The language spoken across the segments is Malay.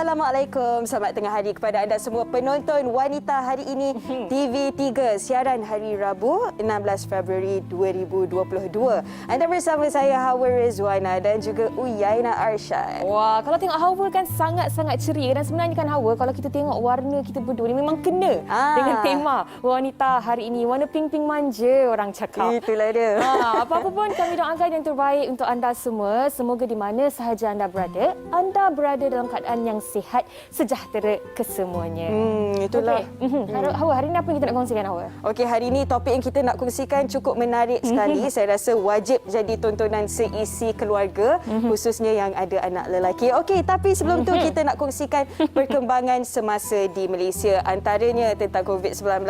Assalamualaikum. Selamat tengah hari kepada anda semua penonton wanita hari ini TV3 siaran hari Rabu 16 Februari 2022. Anda bersama saya Hawa Rizwana dan juga Uyaina Arsyad. Wah, kalau tengok Hawa kan sangat-sangat ceria dan sebenarnya kan Hawa kalau kita tengok warna kita berdua ni memang kena dengan tema wanita hari ini. Warna pink-pink manja orang cakap. Itulah dia. Apa-apa pun kami doakan yang terbaik untuk anda semua. Semoga di mana sahaja anda berada dalam keadaan yang sihat, sejahtera kesemuanya. Itulah. Okay. Hawa, hari ini apa yang kita nak kongsikan, Hawa? Okey, hari ini topik yang kita nak kongsikan cukup menarik sekali. Saya rasa wajib jadi tontonan seisi keluarga, khususnya yang ada anak lelaki. Okey, tapi sebelum tu kita nak kongsikan perkembangan semasa di Malaysia. Antaranya tentang COVID-19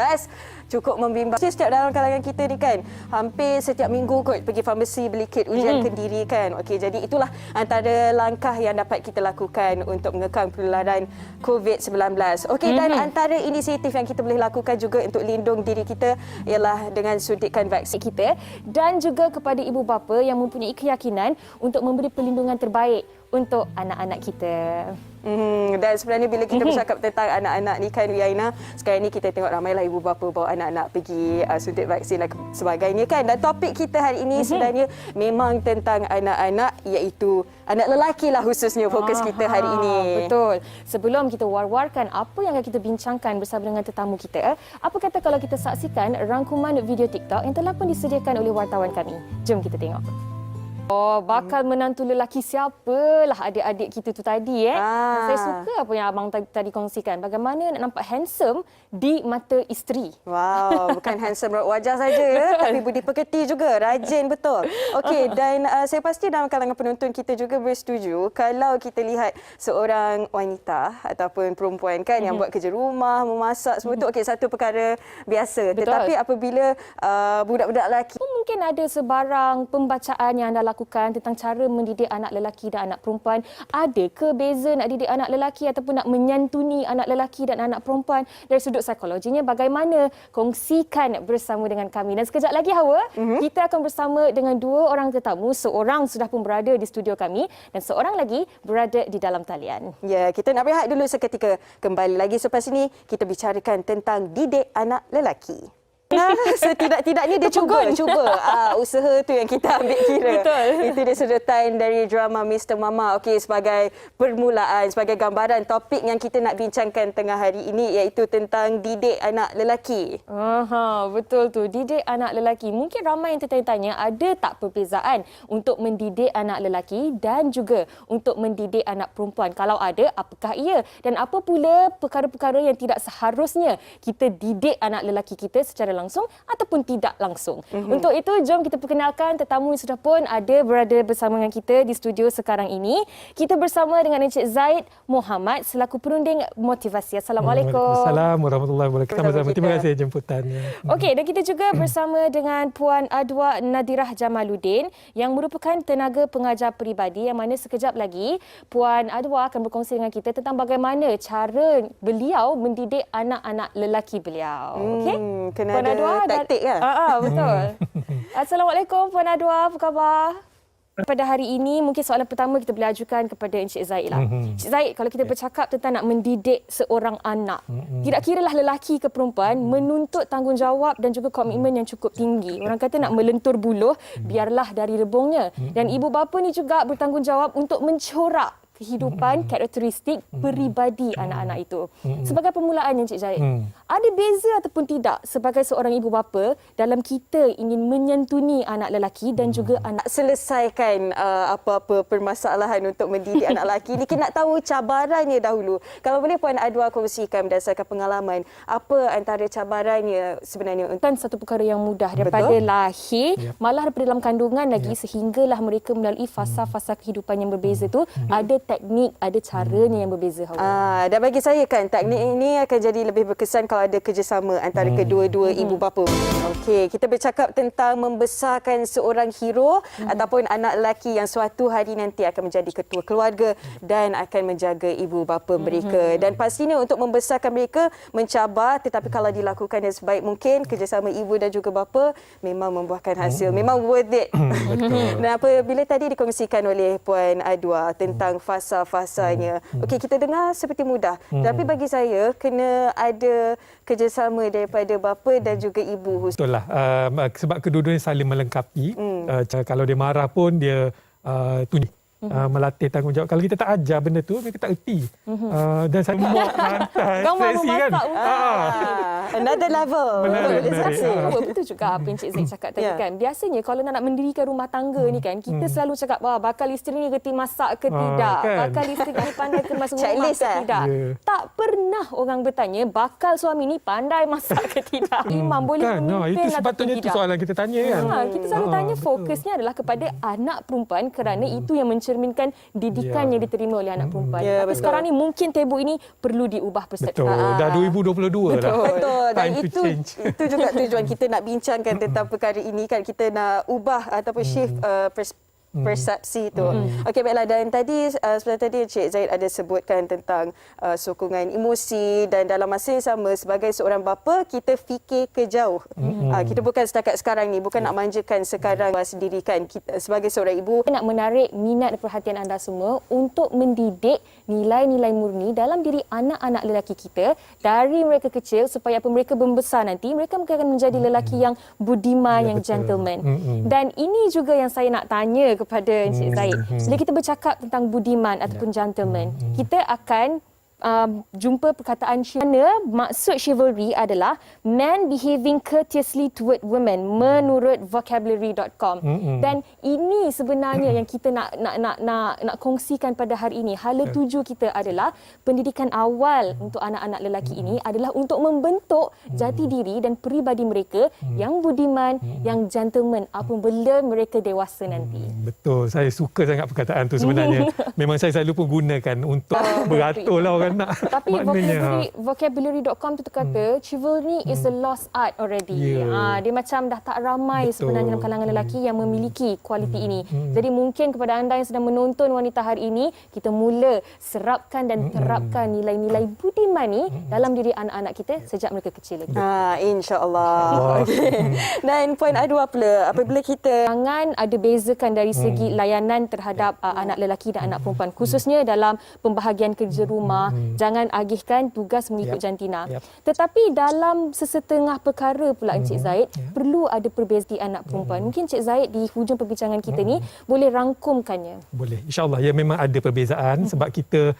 cukup membimbang. Setiap dalam kalangan kita ni kan, hampir setiap minggu kot pergi farmasi beli kit ujian kendiri kan. Okey, jadi itulah antara langkah yang dapat kita lakukan untuk mengekang penularan COVID-19. Okey, dan antara inisiatif yang kita boleh lakukan juga untuk lindung diri kita ialah dengan suntikan vaksin Kita dan juga kepada ibu bapa yang mempunyai keyakinan untuk memberi perlindungan terbaik untuk anak-anak kita. Dan sebenarnya bila kita bercakap tentang anak-anak ni kan, Uyaina, sekarang ni kita tengok ramailah ibu bapa bawa anak-anak pergi suntik vaksin dan sebagainya kan. Dan topik kita hari ini sebenarnya memang tentang anak-anak, iaitu anak lelaki lah khususnya fokus kita hari ini. Betul. Sebelum kita war-warkan apa yang akan kita bincangkan bersama dengan tetamu kita, apa kata kalau kita saksikan rangkuman video TikTok yang telah pun disediakan oleh wartawan kami. Jom kita tengok. Oh, bakal menantu lelaki siapalah adik-adik kita tu tadi Saya suka apa yang abang tadi kongsikan. Bagaimana nak nampak handsome di mata isteri. Wow, bukan handsome raut wajah saja tapi budi pekerti juga, rajin betul. Okey, dan saya pasti dalam kalangan penonton kita juga bersetuju kalau kita lihat seorang wanita ataupun perempuan kan yang buat kerja rumah, memasak semua tu okey, satu perkara biasa. Betul. Tetapi apabila budak-budak lelaki Mungkin ada sebarang pembacaan yang anda lakukan tentang cara mendidik anak lelaki dan anak perempuan. Ada ke beza nak didik anak lelaki ataupun nak menyantuni anak lelaki dan anak perempuan dari sudut psikologinya? Bagaimana? Kongsikan bersama dengan kami. Dan sekejap lagi, Hawa, kita akan bersama dengan dua orang tetamu. Seorang sudah pun berada di studio kami dan seorang lagi berada di dalam talian. Ya, kita nak berehat dulu seketika. Kembali lagi selepas ini kita bicarakan tentang didik anak lelaki. Nah, setidak-tidaknya dia cuba usaha tu yang kita ambil kira. Betul. Itu dia sedotan dari drama Mr. Mama. Okey, sebagai permulaan, sebagai gambaran topik yang kita nak bincangkan tengah hari ini iaitu tentang didik anak lelaki. Betul tu, didik anak lelaki. Mungkin ramai yang tertanya-tanya, ada tak perbezaan untuk mendidik anak lelaki dan juga untuk mendidik anak perempuan? Kalau ada, apakah ia? Dan apa pula perkara-perkara yang tidak seharusnya kita didik anak lelaki kita secara langsung ataupun tidak langsung. Untuk itu, jom kita perkenalkan tetamu yang sudah pun ada berada bersama dengan kita di studio sekarang ini. Kita bersama dengan Encik Zaid Mohamad selaku perunding motivasi. Assalamualaikum. Waalaikumsalam warahmatullahi wabarakatuh. Sama-sama. Terima kasih jemputannya. Okey, dan kita juga bersama dengan Puan Adwa Nadirah Jamaluddin yang merupakan tenaga pengajar peribadi, yang mana sekejap lagi Puan Adwa akan berkongsi dengan kita tentang bagaimana cara beliau mendidik anak-anak lelaki beliau. Okey? Kena ada taktik kan? Betul. Assalamualaikum Puan Adwa, apa khabar? Pada hari ini, mungkin soalan pertama kita boleh ajukan kepada Encik Zaid lah. Encik Zaid, kalau kita bercakap tentang nak mendidik seorang anak, tidak kiralah lelaki ke perempuan, menuntut tanggungjawab dan juga komitmen yang cukup tinggi. Orang kata nak melentur buluh, biarlah dari rebungnya. Dan ibu bapa ni juga bertanggungjawab untuk mencorak kehidupan, karakteristik peribadi anak-anak itu. Sebagai permulaan, Encik Zaid, ada beza ataupun tidak sebagai seorang ibu bapa dalam kita ingin menyantuni anak lelaki dan juga anak selesaikan apa-apa permasalahan untuk mendidik anak lelaki ni, kita nak tahu cabarannya dahulu. Kalau boleh Puan Adwa kongsikan berdasarkan pengalaman, apa antara cabarannya sebenarnya? Bukan satu perkara yang mudah daripada lahir, malah daripada dalam kandungan lagi, sehinggalah mereka melalui fasa-fasa kehidupan yang berbeza tu, ada teknik, ada caranya yang berbeza. Dan bagi saya kan, teknik ini akan jadi lebih berkesan kalau ada kerjasama antara kedua-dua ibu bapa. Okey, kita bercakap tentang membesarkan seorang hero ataupun anak lelaki yang suatu hari nanti akan menjadi ketua keluarga dan akan menjaga ibu bapa mereka. Dan pastinya untuk membesarkan mereka mencabar, tetapi kalau dilakukan yang sebaik mungkin, kerjasama ibu dan juga bapa memang membuahkan hasil. Memang worth it. Dan apabila tadi dikongsikan oleh Puan Adwa tentang fasa-fasanya. Okey, kita dengar seperti mudah. Tapi bagi saya, kena ada kerjasama daripada bapa dan juga ibu. Betul lah. Sebab kedua-duanya saling melengkapi. Kalau dia marah pun dia tunjuk. Melatih tanggungjawab. Kalau kita tak ajar benda tu, mereka tak erti. Dan saya muak hantar ekspresi kan. Another level. Betul juga apa yang Cik Zaid cakap tadi kan. Biasanya kalau nak mendirikan rumah tangga ni kan, kita selalu cakap, wah, bakal isteri ni reti masak ke tidak? Kan? Bakal isteri ni pandai kemas rumah Checklist, ke tidak? Tak pernah orang bertanya, bakal suami ni pandai masak ke tidak? Imam boleh Kan? memimpin Itu atau sepatutnya itu tidak? soalan kita tanya kan. Kita selalu tanya fokusnya adalah kepada anak perempuan kerana itu yang mencerminkan didikan yang diterima oleh anak perempuan. Tapi betul. sekarang ni mungkin tebuk ini perlu diubah persepsi. Betul. Dah 2022 dah. Betul. Dan Time to change. itu juga tujuan kita nak bincangkan tentang perkara ini kan. Kita nak ubah ataupun shift persepsi itu. Okey, baiklah. Dan tadi sebenarnya tadi Cik Zaid ada sebutkan tentang sokongan emosi, dan dalam masa yang sama sebagai seorang bapa kita fikir ke jauh. Kita bukan setakat sekarang ni, bukan nak manjakan sekarang sendiri kan. Kita sebagai seorang ibu Nak menarik minat dan perhatian anda semua untuk mendidik nilai-nilai murni dalam diri anak-anak lelaki kita dari mereka kecil supaya apa mereka membesar nanti mereka mungkin akan menjadi lelaki yang budiman, yang gentleman. Dan ini juga yang saya nak tanya kepada Encik Zaid. Bila kita bercakap tentang budiman ataupun gentleman, kita akan jumpa perkataan chivalry. Maksud chivalry adalah man behaving courteously toward women menurut vocabulary.com. Dan ini sebenarnya yang kita nak kongsikan pada hari ini. Hala tuju kita adalah pendidikan awal untuk anak-anak lelaki ini adalah untuk membentuk jati diri dan peribadi mereka yang budiman, yang gentleman apabila mereka dewasa nanti. Betul. Saya suka sangat perkataan tu sebenarnya. Memang saya selalu pun gunakan untuk beratur lah orang nak. Tapi vocabulary.com tu kata chivalry is a lost art already. Dia macam dah tak ramai sebenarnya dalam kalangan lelaki yang memiliki kualiti ini. Jadi mungkin kepada anda yang sedang menonton wanita hari ini, kita mula serapkan dan terapkan nilai-nilai budiman ni dalam diri anak-anak kita sejak mereka kecil lagi. InsyaAllah. Dan poin Adwa pula, apabila kita Jangan ada bezakan dari segi layanan terhadap anak lelaki dan anak perempuan, khususnya dalam pembahagian kerja rumah. Jangan agihkan tugas mengikut jantina. Tetapi dalam sesetengah perkara pula Encik Zaid, perlu ada perbezaan anak perempuan. Mungkin Encik Zaid di hujung perbincangan kita ni boleh rangkumkannya. Boleh. InsyaAllah. Ya, memang ada perbezaan sebab kita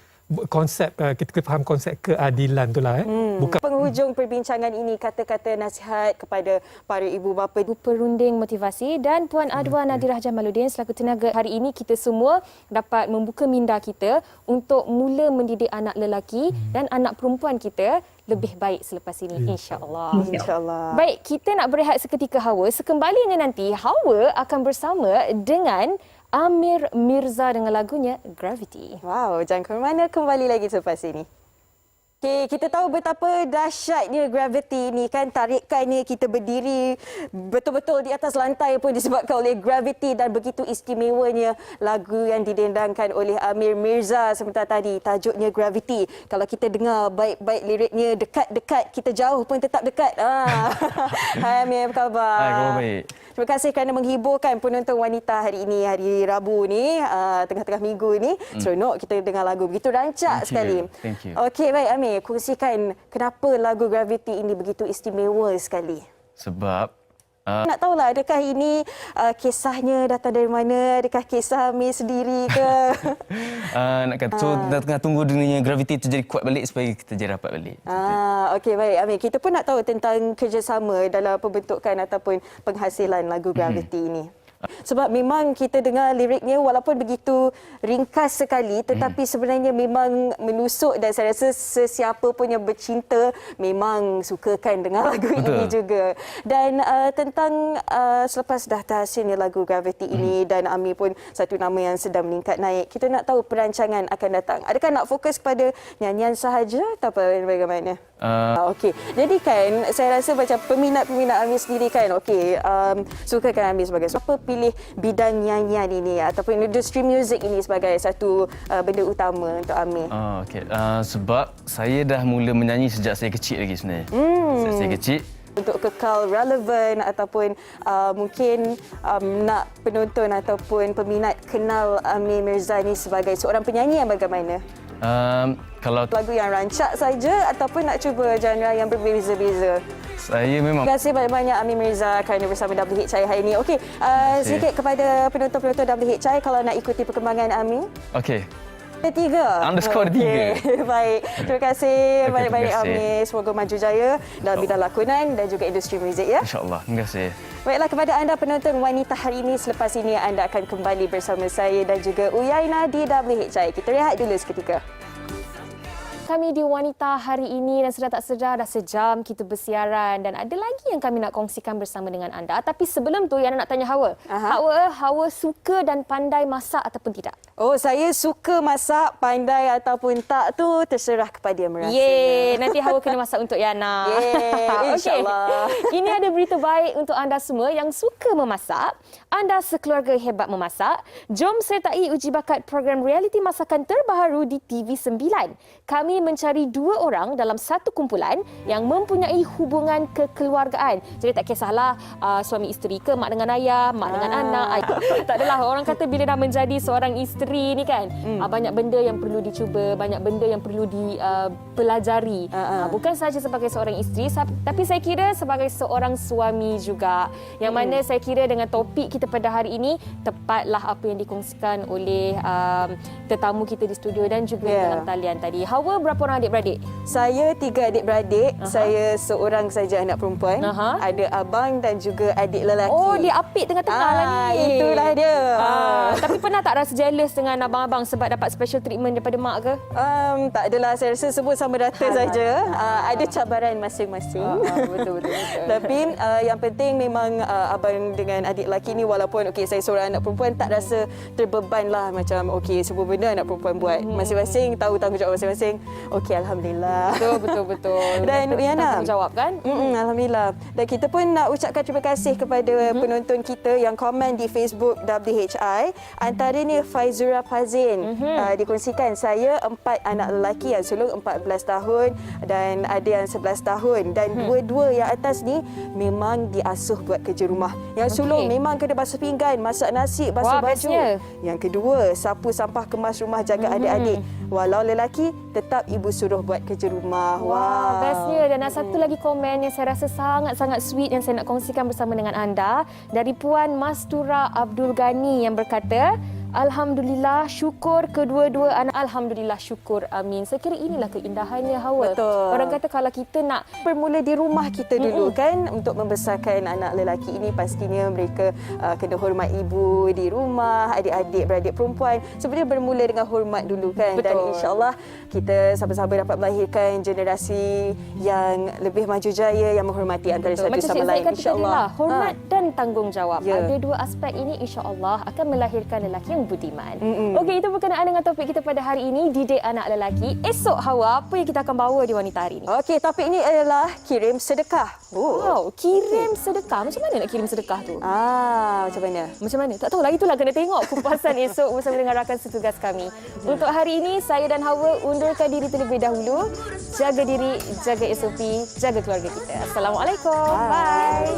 faham konsep keadilan tu lah. bukan penghujung perbincangan ini, kata-kata nasihat kepada para ibu bapa. Ibu Perunding Motivasi dan Puan Adwa Nadirah Jamaluddin selaku tenaga. Hari ini kita semua dapat membuka minda kita untuk mula mendidik anak lelaki dan anak perempuan kita lebih baik selepas ini, insya-Allah. InsyaAllah. Baik, kita nak berehat seketika Hawa. Sekembalinya nanti Hawa akan bersama dengan Amir Mirza dengan lagunya Gravity. Wow, jangan ke mana, kembali lagi selepas ini. Okay, kita tahu betapa dahsyatnya gravity ni kan, tarikannya kita berdiri betul-betul di atas lantai pun disebabkan oleh gravity, dan begitu istimewanya lagu yang didendangkan oleh Amir Mirza sebentar tadi, tajuknya Gravity. Kalau kita dengar baik-baik liriknya, dekat-dekat, kita jauh pun tetap dekat. Hai Amir, apa khabar? Hai, khabar baik. Terima kasih kerana menghiburkan penonton wanita hari ini, hari Rabu ni, tengah-tengah minggu ni. Seronok kita dengar lagu begitu rancak sekali. Thank you. Okey, baik Amir, kongsikan kenapa lagu Gravity ini begitu istimewa sekali. Sebab Nak tahulah, adakah ini kisahnya datang dari mana? Adakah kisah Amir sendiri ke? nak kata so tengah tunggu dunia Gravity tu jadi kuat balik supaya kita jadi rapat balik. Okey, baik Amir. Kita pun nak tahu tentang kerjasama dalam pembentukan ataupun penghasilan lagu Gravity ini. Sebab memang kita dengar liriknya walaupun begitu ringkas sekali, tetapi sebenarnya memang menusuk, dan saya rasa sesiapa pun yang bercinta memang sukakan dengar lagu ini juga. Dan tentang selepas dah terhasilnya lagu Gravity ini, dan Amir pun satu nama yang sedang meningkat naik, kita nak tahu perancangan akan datang. Adakah nak fokus pada nyanyian sahaja atau bagaimana? Okey, jadi kan saya rasa macam peminat-peminat Amir sendiri kan, okey, sukakan Amir sebagai siapa, pilih bidang nyanyian ini ataupun industri muzik ini sebagai satu benda utama untuk Amir? Sebab saya dah mula menyanyi sejak saya kecil lagi sebenarnya. Sejak saya kecil, untuk kekal relevan ataupun mungkin nak penonton ataupun peminat kenal Amir Mirza ni sebagai seorang penyanyi yang bagaimana? Kalau Lagu yang rancak saja ataupun nak cuba genre yang berbeza-beza? saya memang Terima kasih banyak-banyak Amir Mirza kerana bersama WHI hari ini. Okey, sikit kepada penonton-penonton WHI kalau nak ikuti perkembangan Amir. okey. Tiga. _3. Baik. Terima kasih Okey, banyak-banyak terima kasih. Amir. Semoga maju jaya dalam bidang lakonan dan juga industri muzik ya. InsyaAllah. Terima kasih. Baiklah kepada anda penonton wanita hari ini, selepas ini anda akan kembali bersama saya dan juga Uyaina di WHI. Kita rehat dulu seketika. Kami di Wanita hari ini dan sedar tak sedar dah sejam kita bersiaran dan ada lagi yang kami nak kongsikan bersama dengan anda. Tapi sebelum tu Yana nak tanya Hawa. Hawa suka dan pandai masak ataupun tidak? Oh, saya suka masak, pandai ataupun tak tu terserah kepada yang merasa. Yeay, nanti Hawa kena masak untuk Yana. Yeay, insyaAllah. Ini ada berita baik untuk anda semua yang suka memasak. Anda sekeluarga hebat memasak. Jom sertai uji bakat program realiti masakan terbaru di TV9. Kami mencari 2 orang dalam satu kumpulan yang mempunyai hubungan kekeluargaan. Jadi tak kisahlah suami isteri ke, mak dengan ayah, mak dengan anak. Tak adalah, orang kata bila dah menjadi seorang isteri ni kan, banyak benda yang perlu dicuba, banyak benda yang perlu dipelajari. Bukan sahaja sebagai seorang isteri, tapi saya kira sebagai seorang suami juga. Yang mana saya kira dengan topik kita pada hari ini, tepatlah apa yang dikongsikan oleh tetamu kita di studio dan juga dalam talian tadi. Hawa, berapa orang adik-beradik? Saya 3 adik-beradik. Saya seorang saja anak perempuan. Ada abang dan juga adik lelaki. Oh, dia apik tengah-tengah lah ni. Itulah dia. Tapi pernah tak rasa jealous dengan abang-abang sebab dapat special treatment daripada mak ke? Tak adalah, saya rasa semua sama rata saja. Ada cabaran masing-masing. Betul. Tapi yang penting memang abang dengan adik lelaki ni, walaupun saya seorang anak perempuan, tak rasa terbeban lah macam semua benda anak perempuan buat. Masing-masing tahu tanggungjawab masing-masing. Alhamdulillah. Betul. Dan Yana, tanggungjawab kan? Alhamdulillah. Dan kita pun nak ucapkan terima kasih kepada penonton kita yang komen di Facebook WHI. Antaranya Faizura Fazin. Dikongsikan, saya 4 anak lelaki yang sulung 14 tahun dan ada yang 11 tahun. Dan dua-dua yang atas ni memang diasuh buat kerja rumah. Yang sulung memang kena basuh pinggan, masak nasi, basuh baju. Bestnya. Yang kedua, sapu sampah, kemas rumah, jaga adik-adik. Walau lelaki, tetap ibu suruh buat kerja rumah. Wah, bestnya. Dan ada satu lagi komen yang saya rasa sangat-sangat sweet yang saya nak kongsikan bersama dengan anda. Dari Puan Mastura Abdul Ghani yang berkata, Alhamdulillah, syukur kedua-dua anak. Alhamdulillah, syukur. Amin. Saya kira inilah keindahannya, Hawa. Betul. Orang kata kalau kita nak bermula di rumah kita dulu kan, untuk membesarkan anak lelaki ini pastinya mereka kena hormat ibu di rumah, adik-adik beradik perempuan. Sebenarnya bermula dengan hormat dulu kan. Betul. Dan insya-Allah kita sama-sama dapat melahirkan generasi yang lebih maju jaya yang menghormati antara satu Macam sama Cik lain, Zaid kata insya-Allah. tadi lah, hormat dan tanggungjawab. Ya. Ada 2 aspek ini insya-Allah akan melahirkan lelaki yang budiman. Okey, itu berkenaan dengan topik kita pada hari ini, didik anak lelaki. Esok, Hawa, apa yang kita akan bawa di Wanita hari ini? Okey, topik ini adalah kirim sedekah. Wow, kirim sedekah. Macam mana nak kirim sedekah tu? Macam mana? Macam mana? Tak tahulah, itulah kena tengok kupasan esok bersama dengan rakan setugas kami. Untuk hari ini, saya dan Hawa undurkan diri terlebih dahulu. Jaga diri, jaga SOP, jaga keluarga kita. Assalamualaikum. Bye.